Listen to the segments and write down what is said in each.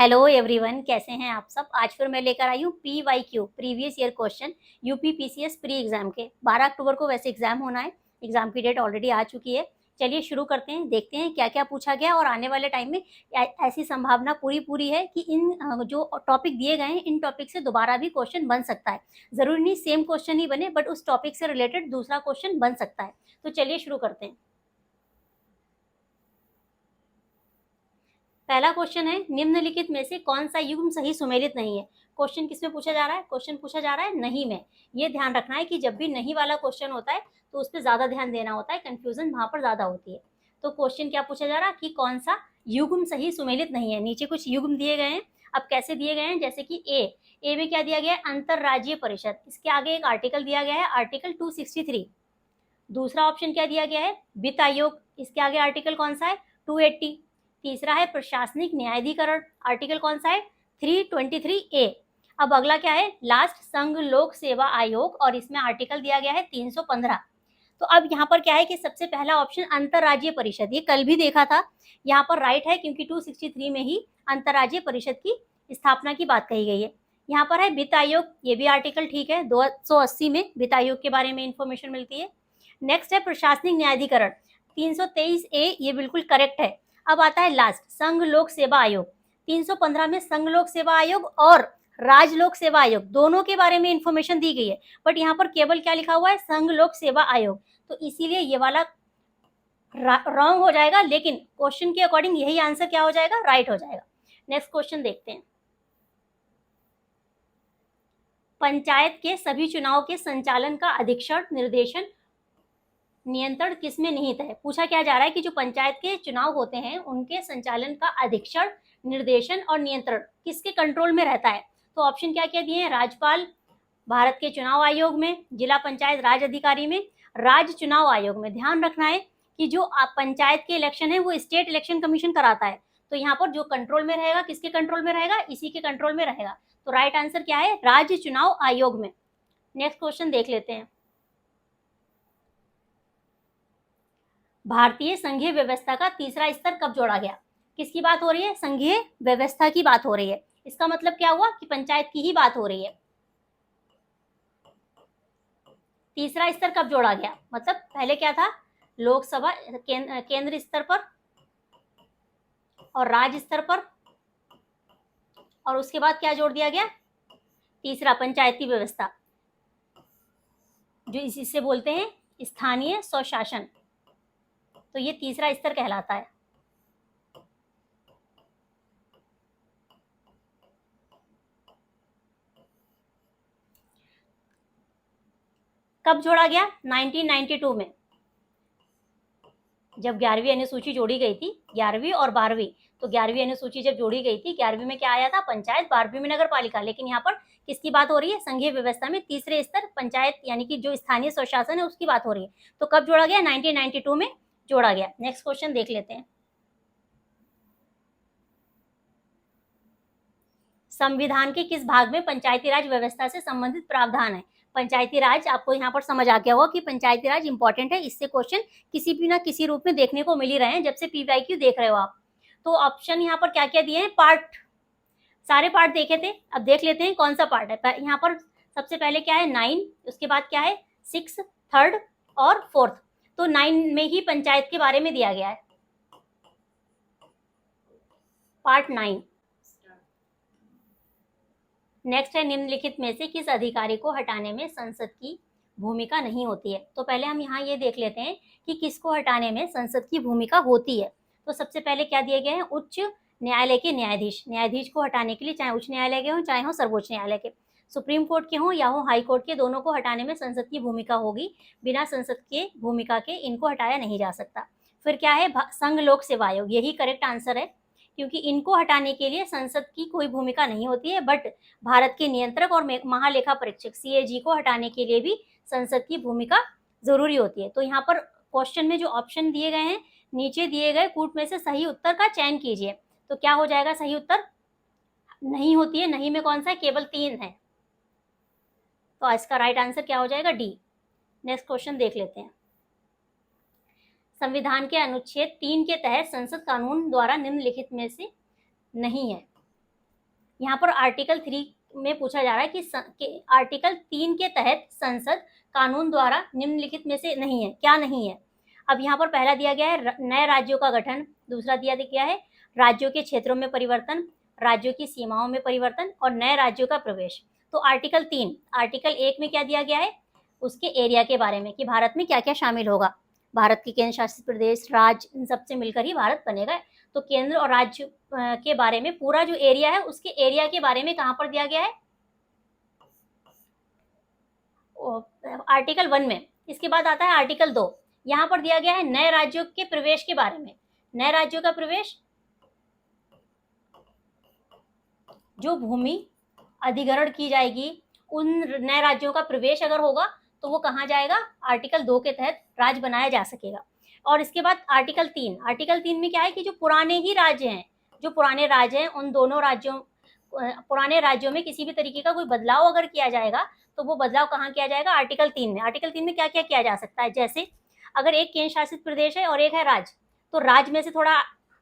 Hello everyone, कैसे हैं आप सब। आज फिर मैं लेकर आई हूँ PYQ previous year question UP PCS pre exam के। 12 अक्टूबर को वैसे एग्जाम होना है। एग्जाम की डेट ऑलरेडी आ चुकी है। चलिए शुरू करते हैं, देखते हैं क्या क्या पूछा गया और आने वाले टाइम में ऐसी संभावना पूरी है कि इन जो टॉपिक दिए गए हैं इन टॉपिक से दोबारा भी क्वेश्चन बन सकता है। जरूरी नहीं सेम क्वेश्चन ही बने, बट उस टॉपिक से रिलेटेड दूसरा क्वेश्चन बन सकता है। तो चलिए शुरू करते हैं। पहला क्वेश्चन है, निम्नलिखित में से कौन सा युग्म सही सुमेलित नहीं है। क्वेश्चन किसमें पूछा जा रहा है? क्वेश्चन पूछा जा रहा है नहीं में। ये ध्यान रखना है कि जब भी नहीं वाला क्वेश्चन होता है तो उस पर ज्यादा ध्यान देना होता है, कंफ्यूजन वहां पर ज्यादा होती है। तो क्वेश्चन क्या पूछा जा रहा है कि कौन सा युग्म सही सुमेलित नहीं है। नीचे कुछ युग्म दिए गए हैं। अब कैसे दिए गए हैं, जैसे कि ए में क्या दिया गया है? अंतरराज्यीय परिषद। इसके आगे एक आर्टिकल दिया गया है, आर्टिकल 263। दूसरा ऑप्शन क्या दिया गया है? वित्त आयोग। इसके आगे आर्टिकल कौन सा है? 280। तीसरा है प्रशासनिक न्यायाधिकरण। आर्टिकल कौन सा है? 323A। अब अगला क्या है? लास्ट, संघ लोक सेवा आयोग, और इसमें आर्टिकल दिया गया है 315। तो अब यहाँ पर क्या है कि सबसे पहला ऑप्शन अंतरराज्यीय परिषद, ये कल भी देखा था, यहाँ पर राइट है क्योंकि 263 में ही अंतरराज्यीय परिषद की स्थापना की बात कही गई है। यहाँ पर है वित्त आयोग, ये भी आर्टिकल ठीक है, 280 में वित्त आयोग के बारे में इंफॉर्मेशन मिलती है। नेक्स्ट है प्रशासनिक न्यायाधिकरण, 323A, ये बिल्कुल करेक्ट है। अब आता है लास्ट, संघ लोक सेवा आयोग। 315 में संघ लोक सेवा आयोग और राज्य लोक सेवा आयोग दोनों के बारे में इंफॉर्मेशन दी गई है, बट यहाँ पर केवल क्या लिखा हुआ है? संघ लोक सेवा आयोग। तो इसीलिए ये वाला रॉन्ग हो जाएगा, लेकिन क्वेश्चन के अकॉर्डिंग यही आंसर क्या हो जाएगा? राइट हो जाएगा। नेक्स्ट क्वेश्चन देखते हैं। पंचायत के सभी चुनाव के संचालन का अधीक्षण, निर्देशन, नियंत्रण किसमें निहित है। पूछा क्या जा रहा है कि जो पंचायत के चुनाव होते हैं उनके संचालन का अधीक्षण, निर्देशन और नियंत्रण किसके कंट्रोल में रहता है। तो ऑप्शन क्या क्या दिए हैं? राज्यपाल, भारत के चुनाव आयोग में, जिला पंचायत राज अधिकारी में, राज्य चुनाव आयोग में। ध्यान रखना है कि जो पंचायत के इलेक्शन है वो स्टेट इलेक्शन कमीशन कराता है, तो यहाँ पर जो कंट्रोल में रहेगा, किसके कंट्रोल में रहेगा? इसी के कंट्रोल में रहेगा। तो राइट आंसर क्या है? राज्य चुनाव आयोग में। नेक्स्ट क्वेश्चन देख लेते हैं। भारतीय संघीय व्यवस्था का तीसरा स्तर कब जोड़ा गया? किसकी बात हो रही है? संघीय व्यवस्था की बात हो रही है। इसका मतलब क्या हुआ कि पंचायत की ही बात हो रही है। तीसरा स्तर कब जोड़ा गया? मतलब पहले क्या था? लोकसभा केंद्र स्तर पर और राज्य स्तर पर, और उसके बाद क्या जोड़ दिया गया? तीसरा, पंचायती व्यवस्था, जो इससे बोलते हैं स्थानीय स्वशासन। तो ये तीसरा स्तर कहलाता है। कब जोड़ा गया? 1992 में, जब 11वीं अनुसूची जोड़ी गई थी, 11वीं और 12वीं। तो 11वीं अनुसूची जब जोड़ी गई थी, 11वीं में क्या आया था? पंचायत, 12वीं में नगर पालिका। लेकिन यहाँ पर किसकी बात हो रही है? संघीय व्यवस्था में तीसरे स्तर पंचायत, यानी कि जो स्थानीय स्वशासन है उसकी बात हो रही है। तो कब जोड़ा गया? 1992 में जोड़ा गया। नेक्स्ट क्वेश्चन देख लेते हैं। संविधान के किस भाग में पंचायती राज व्यवस्था से संबंधित प्रावधान है? पंचायती राज, आपको यहाँ पर समझ आ गया होगा कि पंचायती राज इंपॉर्टेंट है, इससे क्वेश्चन किसी भी ना किसी रूप में देखने को मिल ही रहे हैं जब से PYQ देख रहे हो आप। तो ऑप्शन यहाँ पर क्या क्या दिए हैं? पार्ट, सारे पार्ट देखे थे, अब देख लेते हैं कौन सा पार्ट है। यहाँ पर सबसे पहले क्या है? 9, उसके बाद क्या है? 6, 3rd और 4th। तो 9 में ही पंचायत के बारे में दिया गया है, पार्ट 9। नेक्स्ट है, निम्नलिखित में से किस अधिकारी को हटाने में संसद की भूमिका नहीं होती है। तो पहले हम यहाँ ये देख लेते हैं कि किसको हटाने में संसद की भूमिका होती है। तो सबसे पहले क्या दिए गए हैं? उच्च न्यायालय के न्यायाधीश। न्यायाधीश को हटाने के लिए, चाहे उच्च न्यायालय के हों चाहे हो सर्वोच्च न्यायालय के, सुप्रीम कोर्ट के हों या हो हाई कोर्ट के, दोनों को हटाने में संसद की भूमिका होगी। बिना संसद के भूमिका के इनको हटाया नहीं जा सकता। फिर क्या है? संघ लोक सेवा आयोग, यही करेक्ट आंसर है, क्योंकि इनको हटाने के लिए संसद की कोई भूमिका नहीं होती है, बट भारत के नियंत्रक और महालेखा परीक्षक CAG को हटाने के लिए भी संसद की भूमिका जरूरी होती है। तो यहाँ पर क्वेश्चन में जो ऑप्शन दिए गए हैं, नीचे दिए गए कूट में से सही उत्तर का चयन कीजिए। तो क्या हो जाएगा सही उत्तर? नहीं होती है। नहीं में कौन सा है? केवल 3 है। तो इसका राइट आंसर क्या हो जाएगा? D। नेक्स्ट क्वेश्चन देख लेते हैं। संविधान के अनुच्छेद 3 के तहत संसद कानून द्वारा निम्नलिखित में से नहीं है। यहाँ पर आर्टिकल 3 में पूछा जा रहा है कि आर्टिकल 3 के तहत संसद कानून द्वारा निम्नलिखित में से नहीं है, क्या नहीं है। अब यहाँ पर पहला दिया गया है नए राज्यों का गठन, दूसरा दिया गया है राज्यों के क्षेत्रों में परिवर्तन, राज्यों की सीमाओं में परिवर्तन और नए राज्यों का प्रवेश। तो आर्टिकल 3, आर्टिकल 1 में क्या दिया गया है, उसके एरिया के बारे में कि भारत में क्या क्या शामिल होगा, भारत के केंद्र शासित प्रदेश, राज्य, इन सबसे मिलकर ही भारत बनेगा। तो केंद्र और राज्य के बारे में पूरा जो एरिया है उसके एरिया के बारे में कहाँ पर दिया गया है, आर्टिकल 1 में। इसके बाद आता है आर्टिकल 2, यहाँ पर दिया गया है नए राज्यों के प्रवेश के बारे में। नए राज्यों का प्रवेश, जो भूमि अधिग्रहण की जाएगी उन नए राज्यों का प्रवेश अगर होगा तो वो कहाँ जाएगा, आर्टिकल 2 के तहत राज्य बनाया जा सकेगा। और इसके बाद आर्टिकल 3, आर्टिकल 3 में क्या है कि जो पुराने ही राज्य हैं, जो पुराने राज्य हैं उन दोनों राज्यों, पुराने राज्यों में किसी भी तरीके का कोई बदलाव अगर किया जाएगा तो वो बदलाव कहाँ किया जाएगा, आर्टिकल 3 में। आर्टिकल 3 में क्या क्या किया जा सकता है, जैसे अगर एक केंद्र शासित प्रदेश है और एक है राज्य, तो राज्य में से थोड़ा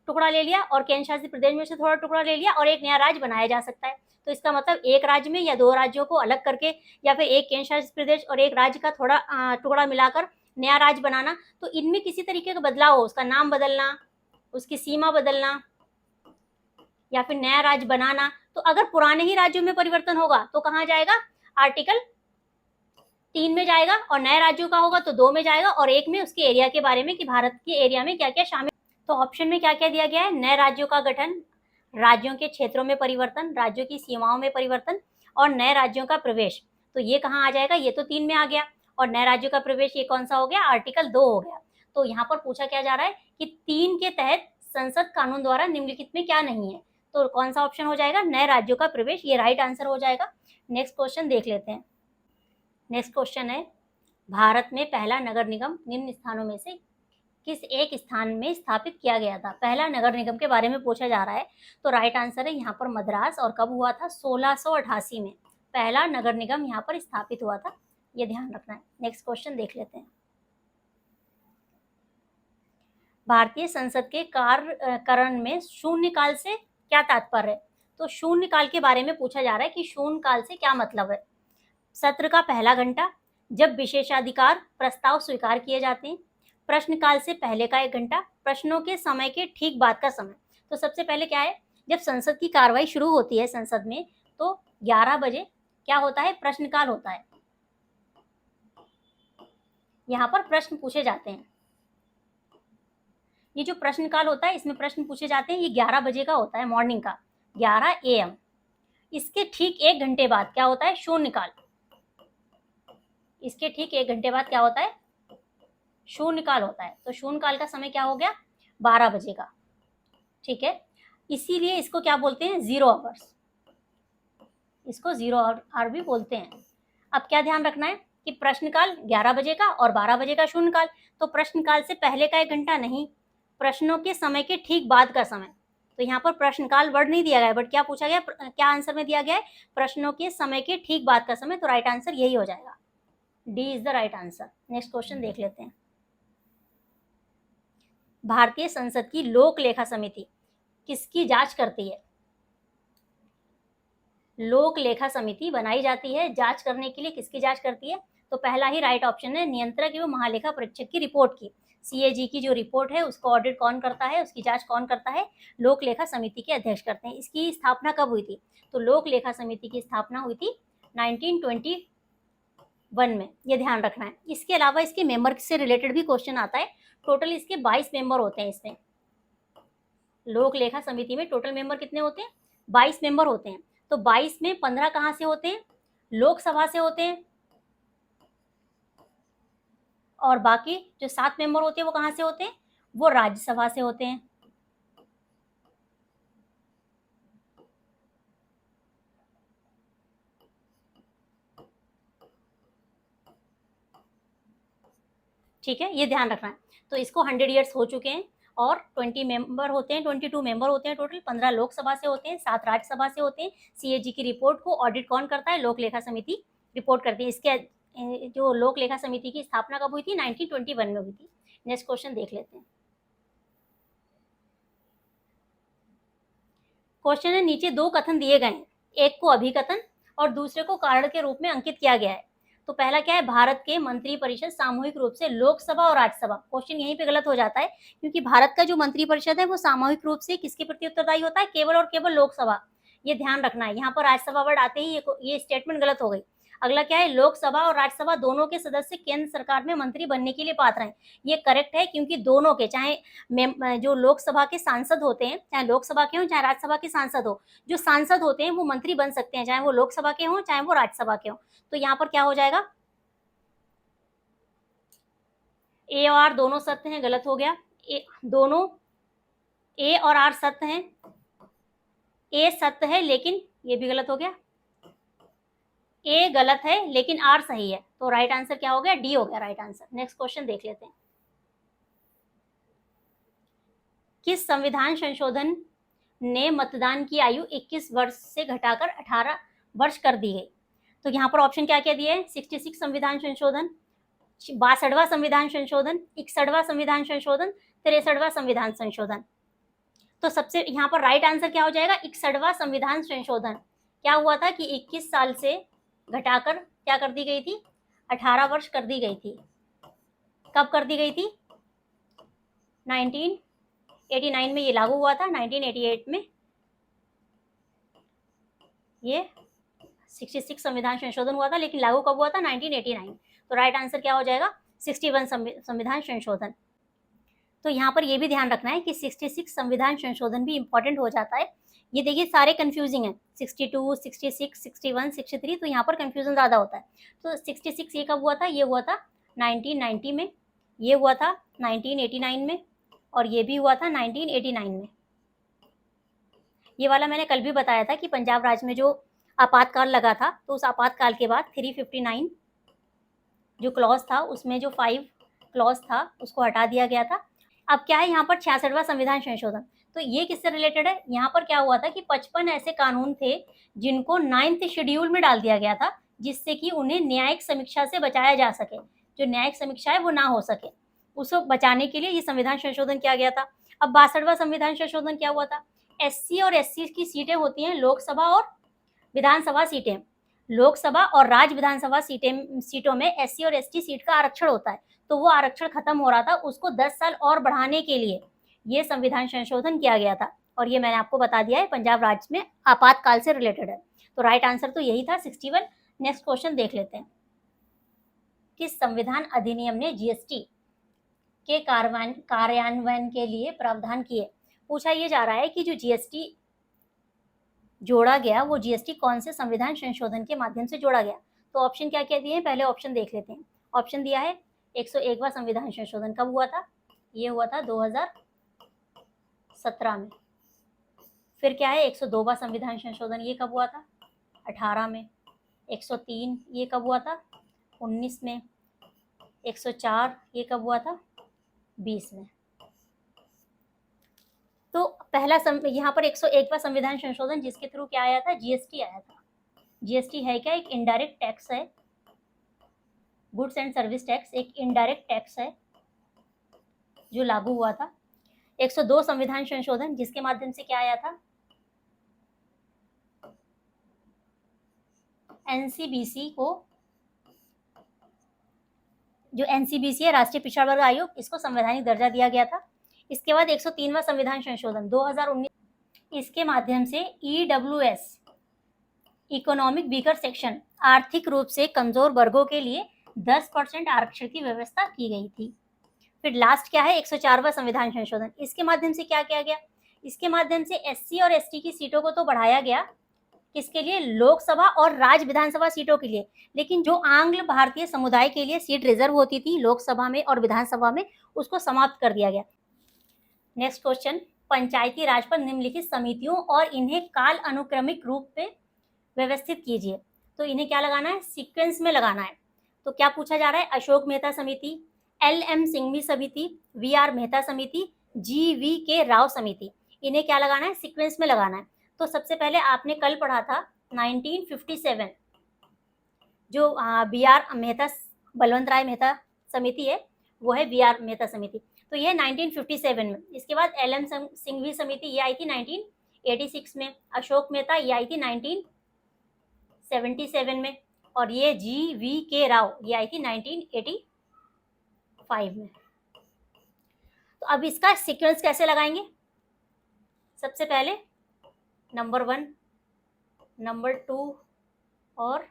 टुकड़ा ले लिया और केंद्र शासित प्रदेश में से थोड़ा टुकड़ा ले लिया और एक नया राज्य बनाया जा सकता है। तो इसका मतलब एक राज्य में या दो राज्यों को अलग करके या फिर एक केंद्र शासित प्रदेश और एक राज्य का थोड़ा टुकड़ा मिलाकर नया राज्य बनाना। तो इनमें किसी तरीके का बदलाव हो, उसका नाम बदलना, उसकी सीमा बदलना या फिर नया राज्य बनाना, तो अगर पुराने ही राज्यों में परिवर्तन होगा तो कहाँ जाएगा, आर्टिकल 3 में जाएगा, और नए राज्यों का होगा तो 2 में जाएगा और 1 में उसके एरिया के बारे में कि भारत के एरिया में क्या क्या शामिल। तो ऑप्शन में क्या क्या दिया गया है, नए राज्यों का गठन, राज्यों के क्षेत्रों में परिवर्तन, राज्यों की सीमाओं में परिवर्तन और नए राज्यों का प्रवेश। तो ये कहाँ आ जाएगा, ये तो 3 में आ गया, और नए राज्यों का प्रवेश ये कौन सा हो गया, आर्टिकल 2 हो गया। तो यहाँ पर पूछा क्या जा रहा है कि 3 के तहत संसद कानून द्वारा निम्नलिखित में क्या नहीं है, तो कौन सा ऑप्शन हो जाएगा, नए राज्यों का प्रवेश, ये राइट आंसर हो जाएगा। नेक्स्ट क्वेश्चन देख लेते हैं। नेक्स्ट क्वेश्चन है, भारत में पहला नगर निगम निम्न स्थानों में से किस एक स्थान में स्थापित किया गया था। पहला नगर निगम के बारे में पूछा जा रहा है, तो राइट आंसर है यहाँ पर मद्रास, और कब हुआ था, 1688 में पहला नगर निगम यहाँ पर स्थापित हुआ था, ये ध्यान रखना है। नेक्स्ट क्वेश्चन देख लेते हैं। भारतीय संसद के कार्यकरण में शून्यकाल से क्या तात्पर्य है। तो शून्यकाल के बारे में पूछा जा रहा है कि शून्यकाल से क्या मतलब है। सत्र का पहला घंटा, जब विशेषाधिकार प्रस्ताव स्वीकार किए जाते हैं, प्रश्नकाल से पहले का 1 घंटा, प्रश्नों के समय के ठीक बाद का समय। तो सबसे पहले क्या है, जब संसद की कार्रवाई शुरू होती है संसद में तो 11 बजे क्या होता है, प्रश्नकाल होता है। यहाँ पर प्रश्न पूछे जाते हैं, ये जो प्रश्नकाल होता है इसमें प्रश्न पूछे जाते हैं, ये 11 बजे का होता है, मॉर्निंग का 11 AM। इसके ठीक 1 घंटे बाद क्या होता है, शून्यकाल। इसके ठीक 1 घंटे बाद क्या होता है, शून्यकाल होता है। तो शून्यकाल का समय क्या हो गया, 12 बजे का, ठीक है। इसीलिए इसको क्या बोलते हैं, 0 आवर्स, इसको 0 आवर भी बोलते हैं। अब क्या ध्यान रखना है कि प्रश्नकाल 11 बजे का और 12 बजे का शून्यकाल, तो प्रश्नकाल से पहले का 1 घंटा नहीं, प्रश्नों के समय के ठीक बाद का समय। तो यहाँ पर प्रश्नकाल वर्ड नहीं दिया गया है, बट क्या पूछा गया, क्या आंसर में दिया गया है, प्रश्नों के समय के ठीक बाद का समय। तो राइट आंसर यही हो जाएगा, D is the right answer. Next question देख लेते हैं। भारतीय संसद की लोक लेखा समिति किसकी जांच करती है। लोक लेखा समिति बनाई जाती है जांच करने के लिए, किसकी जांच करती है, तो पहला ही राइट ऑप्शन है, नियंत्रक एवं महालेखा परीक्षक की रिपोर्ट की। CAG की जो रिपोर्ट है उसको ऑडिट कौन करता है, उसकी जांच कौन करता है, लोक लेखा समिति के अध्यक्ष करते हैं। इसकी स्थापना कब हुई थी, तो लोक लेखा समिति की स्थापना हुई थी 1921 में, ये ध्यान रखना है। इसके अलावा इसके मेंबर से रिलेटेड भी क्वेश्चन आता है। टोटल इसके 22 मेंबर होते हैं। इसमें लोक लेखा समिति में टोटल मेंबर कितने होते हैं, 22 मेंबर होते हैं। तो 22 में 15 कहाँ से होते हैं, लोकसभा से होते हैं, और बाकी जो 7 मेंबर होते हैं वो कहाँ से होते हैं, वो राज्यसभा से होते हैं। ठीक है, ये ध्यान रखना है। तो इसको 100 ईयर्स हो चुके हैं और 20 मेंबर होते हैं, 22 मेंबर होते हैं टोटल, 15 लोकसभा से होते हैं, 7 राज्यसभा से होते हैं। CAG की रिपोर्ट को ऑडिट कौन करता है, लोक लेखा समिति रिपोर्ट करती है। इसके जो लोक लेखा समिति की स्थापना कब हुई थी, 1921 में हुई थी। नेक्स्ट क्वेश्चन देख लेते हैं। क्वेश्चन है, नीचे 2 कथन दिए गए हैं, एक को अभिकथन और दूसरे को कारण के रूप में अंकित किया गया है। तो पहला क्या है, भारत के मंत्रिपरिषद सामूहिक रूप से लोकसभा और राज्यसभा। क्वेश्चन यहीं पे गलत हो जाता है, क्योंकि भारत का जो मंत्रिपरिषद है वो सामूहिक रूप से किसके प्रति उत्तरदायी होता है, केवल और केवल लोकसभा। ये ध्यान रखना है, यहाँ पर राज्यसभा वर्ड आते ही ये स्टेटमेंट गलत हो गई। अगला क्या है, लोकसभा और राज्यसभा दोनों के सदस्य केंद्र सरकार में मंत्री बनने के लिए पात्र हैं। ये करेक्ट है, क्योंकि दोनों के, चाहे जो लोकसभा के सांसद होते हैं, चाहे लोकसभा के हो चाहे राज्यसभा के सांसद हो, जो सांसद होते हैं वो मंत्री बन सकते हैं, चाहे वो लोकसभा के हो चाहे वो राज्यसभा के हो। तो यहाँ पर क्या हो जाएगा, ए और आर दोनों सत्य हैं, गलत हो गया। दोनों ए और आर सत्य हैं, ए सत्य है लेकिन, ये भी गलत हो गया, ए गलत है लेकिन आर सही है। तो राइट आंसर क्या हो गया, डी हो गया राइट आंसर। नेक्स्ट क्वेश्चन देख लेते हैं। किस संविधान संशोधन ने मतदान की आयु 21 वर्ष से घटाकर 18 वर्ष कर दी गई? तो यहाँ पर ऑप्शन क्या क्या दिए हैं, 66 संविधान संशोधन, 62वां संविधान संशोधन, 61वां संविधान संशोधन, 63वां संविधान संशोधन। तो सबसे यहाँ पर राइट आंसर क्या हो जाएगा, 61वां संविधान संशोधन। क्या हुआ था कि 21 साल से घटाकर क्या कर दी गई थी, 18 वर्ष कर दी गई थी। कब कर दी गई थी, 1989 में ये लागू हुआ था, 1988 में ये 66 संविधान संशोधन हुआ था, लेकिन लागू कब हुआ था, 1989। तो राइट आंसर क्या हो जाएगा, 61 संविधान संशोधन। तो यहाँ पर ये भी ध्यान रखना है कि 66 संविधान संशोधन भी इंपॉर्टेंट हो जाता है। ये देखिए सारे कंफ्यूजिंग है, 62, 66, 61, 63, तो यहाँ पर कंफ्यूजन ज़्यादा होता है। तो 66 ये कब हुआ था, ये हुआ था 1990 में, ये हुआ था 1989 में, और ये भी हुआ था 1989 में। ये वाला मैंने कल भी बताया था कि पंजाब राज्य में जो आपातकाल लगा था, तो उस आपातकाल के बाद 359 जो क्लॉज था, उसमें जो 5 क्लॉज था उसको हटा दिया गया था। अब क्या है यहाँ पर 66वां संविधान संशोधन, तो ये किससे रिलेटेड है, यहाँ पर क्या हुआ था कि 55 ऐसे कानून थे जिनको 9th शेड्यूल में डाल दिया गया था, जिससे कि उन्हें न्यायिक समीक्षा से बचाया जा सके, जो न्यायिक समीक्षा है वो ना हो सके, उसको बचाने के लिए ये संविधान संशोधन किया गया था। अब 62वां संविधान संशोधन क्या हुआ था, SC और SC की सीटें होती हैं लोकसभा और विधानसभा सीटें, लोकसभा और राज्य विधानसभा सीटों में SC और ST सीट का आरक्षण होता है, तो वो आरक्षण खत्म हो रहा था, उसको 10 साल और बढ़ाने के लिए ये संविधान संशोधन किया गया था। और ये मैंने आपको बता दिया है पंजाब राज्य में आपातकाल से रिलेटेड है। तो राइट आंसर तो यही था 61। नेक्स्ट क्वेश्चन देख लेते हैं। किस संविधान अधिनियम ने GST के कार्यान्वयन के लिए प्रावधान किए? पूछा ये जा रहा है कि जो GST जोड़ा गया वो GST कौन से संविधान संशोधन के माध्यम से जोड़ा गया? तो ऑप्शन क्या क्या दिए हैं, पहले ऑप्शन देख लेते हैं। ऑप्शन दिया है 101वां संविधान संशोधन, कब हुआ था, ये हुआ था 2017 में। फिर क्या है 102वां संविधान संशोधन, ये कब हुआ था, 18 में। 103 ये कब हुआ था, 19 में। 104 ये कब हुआ था, 20 में। तो पहला यहाँ पर 101वां संविधान संशोधन जिसके थ्रू क्या आया था, GST आया था। GST है क्या, एक इनडायरेक्ट टैक्स है, गुड्स एंड सर्विस टैक्स, एक इनडायरेक्ट टैक्स है जो लागू हुआ था। 102 संविधान संशोधन जिसके माध्यम से क्या आया था, NCBC को, जो NCBC है राष्ट्रीय पिछड़ा वर्ग आयोग, इसको संवैधानिक दर्जा दिया गया था। इसके बाद 103वां संविधान संशोधन 2019, इसके माध्यम से EWS इकोनॉमिक वीकर सेक्शन, आर्थिक रूप से कमजोर वर्गों के लिए 10% आरक्षण की व्यवस्था की गई थी। फिर लास्ट क्या है 104वां संविधान संशोधन, इसके माध्यम से क्या किया गया, इसके माध्यम से SC और ST की सीटों को तो बढ़ाया गया, किसके लिए, लोकसभा और राज्य विधानसभा सीटों के लिए, लेकिन जो आंग्ल भारतीय समुदाय के लिए सीट रिजर्व होती थी लोकसभा में और विधानसभा में, उसको समाप्त कर दिया गया। नेक्स्ट क्वेश्चन, पंचायती राज पर निम्नलिखित समितियों और इन्हें काल अनुक्रमिक रूप में व्यवस्थित कीजिए। तो इन्हें क्या लगाना है, सीक्वेंस में लगाना है। तो क्या पूछा जा रहा है, अशोक मेहता समिति, LM सिंघवी समिति, VR मेहता समिति, GVK राव समिति, इन्हें क्या लगाना है, सीक्वेंस में लगाना है। तो सबसे पहले आपने कल पढ़ा था 1957 जो BR मेहता, बलवंत राय मेहता समिति है, वो है VR मेहता समिति, तो ये 1957 में। इसके बाद LM सिंघवी समिति ये आई थी 1986 में, अशोक मेहता ये आई थी 77 में, और ये GVK राव ये आई थी 1985 में। तो अब इसका सीक्वेंस कैसे लगाएंगे? सबसे पहले नंबर 1, नंबर 2 और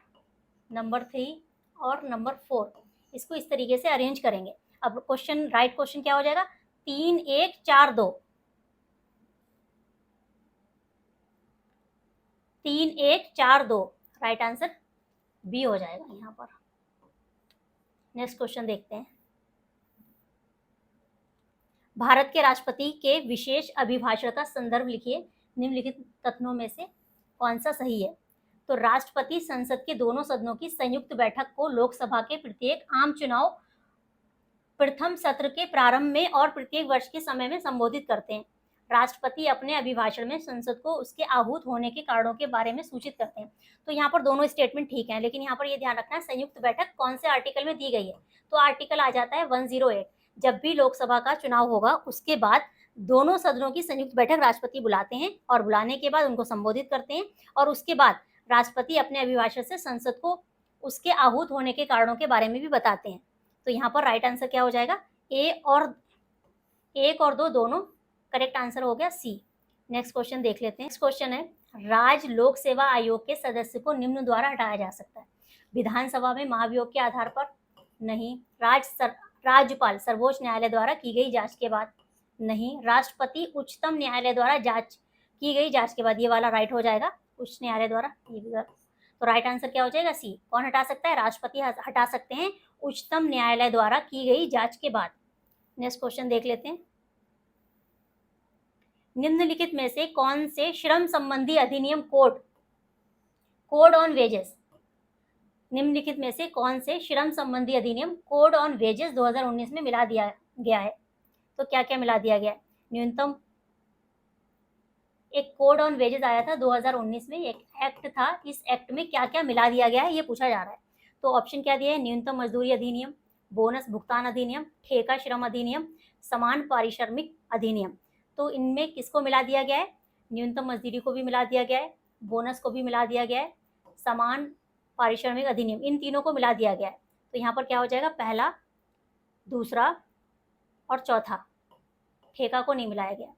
नंबर 3 और नंबर 4, इसको इस तरीके से अरेंज करेंगे। अब क्वेश्चन, राइट क्वेश्चन क्या हो जाएगा? 3 1 4 2, 3 1 4 2, राइट आंसर बी हो जाएगा यहाँ पर। नेक्स्ट क्वेश्चन देखते हैं। भारत के राष्ट्रपति के विशेष अभिभाषण का संदर्भ लिखिए, निम्नलिखित कथनों में से कौन सा सही है? तो राष्ट्रपति संसद के दोनों सदनों की संयुक्त बैठक को लोकसभा के प्रत्येक आम चुनाव प्रथम सत्र के प्रारंभ में और प्रत्येक वर्ष के समय में संबोधित करते हैं। राष्ट्रपति अपने अभिभाषण में संसद को उसके आहूत होने के कारणों के बारे में सूचित करते हैं। तो यहाँ पर दोनों स्टेटमेंट ठीक हैं, लेकिन यहाँ पर ये ध्यान रखना है संयुक्त बैठक कौन से आर्टिकल में दी गई है। तो आर्टिकल आ जाता है 108। जब भी लोकसभा का चुनाव होगा उसके बाद दोनों सदनों की संयुक्त बैठक राष्ट्रपति बुलाते हैं, और बुलाने के बाद उनको संबोधित करते हैं, और उसके बाद राष्ट्रपति अपने अभिभाषण से संसद को उसके आहूत होने के कारणों के बारे में भी बताते हैं। तो यहाँ पर राइट आंसर क्या हो जाएगा? एक और दो दोनों करेक्ट आंसर हो गया सी। नेक्स्ट क्वेश्चन देख लेते हैं। नेक्स्ट क्वेश्चन है, राज्य लोक सेवा आयोग के सदस्य को निम्न द्वारा हटाया जा सकता है। विधानसभा में महाभियोग के आधार पर? नहीं। राज्यपाल सर्वोच्च न्यायालय द्वारा की गई जांच के बाद? नहीं। राष्ट्रपति उच्चतम न्यायालय द्वारा की गई जांच के बाद? ये वाला राइट हो जाएगा, उच्च न्यायालय द्वारा। तो राइट आंसर क्या हो जाएगा? सी। कौन हटा सकता है? राष्ट्रपति हटा सकते हैं उच्चतम न्यायालय द्वारा की गई जांच के बाद। नेक्स्ट क्वेश्चन देख लेते हैं। निम्नलिखित में से कौन से श्रम संबंधी अधिनियम कोड ऑन वेजेस, निम्नलिखित में से कौन से श्रम संबंधी अधिनियम कोड ऑन वेजेस 2019 में मिला दिया गया है? तो क्या क्या मिला दिया गया है? न्यूनतम, एक कोड ऑन वेजेस आया था 2019 में, एक एक्ट था, इस एक्ट में क्या क्या मिला दिया गया है ये पूछा जा रहा है। तो ऑप्शन क्या दिया है? न्यूनतम मजदूरी अधिनियम, बोनस भुगतान अधिनियम, ठेका श्रम अधिनियम, समान पारिश्रमिक अधिनियम। तो इनमें किसको मिला दिया गया है? न्यूनतम मजदूरी को भी मिला दिया गया है, बोनस को भी मिला दिया गया है, समान पारिश्रमिक अधिनियम, इन तीनों को मिला दिया गया है। तो यहाँ पर क्या हो जाएगा? पहला, दूसरा और चौथा। ठेका को नहीं मिलाया गया।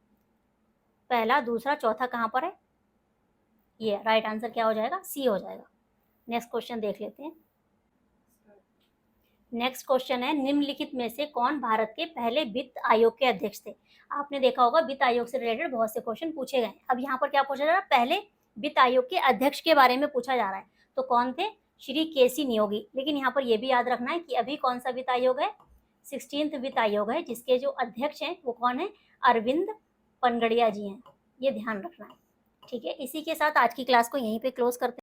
पहला, दूसरा, चौथा कहाँ पर है? ये राइट आंसर क्या हो जाएगा? सी हो जाएगा। नेक्स्ट क्वेश्चन देख लेते हैं। नेक्स्ट क्वेश्चन है, निम्नलिखित में से कौन भारत के पहले वित्त आयोग के अध्यक्ष थे? आपने देखा होगा वित्त आयोग से रिलेटेड बहुत से क्वेश्चन पूछे गए। अब यहाँ पर क्या पूछा जा रहा है? पहले वित्त आयोग के अध्यक्ष के बारे में पूछा जा रहा है। तो कौन थे? श्री केसी नियोगी। लेकिन यहाँ पर यह भी याद रखना है कि अभी कौन सा वित्त आयोग है? 16th वित्त आयोग है, जिसके जो अध्यक्ष हैं वो कौन है? अरविंद पनगड़िया जी हैं। ये ध्यान रखना है, ठीक है। इसी के साथ आज की क्लास को यहीं पे क्लोज करते हैं।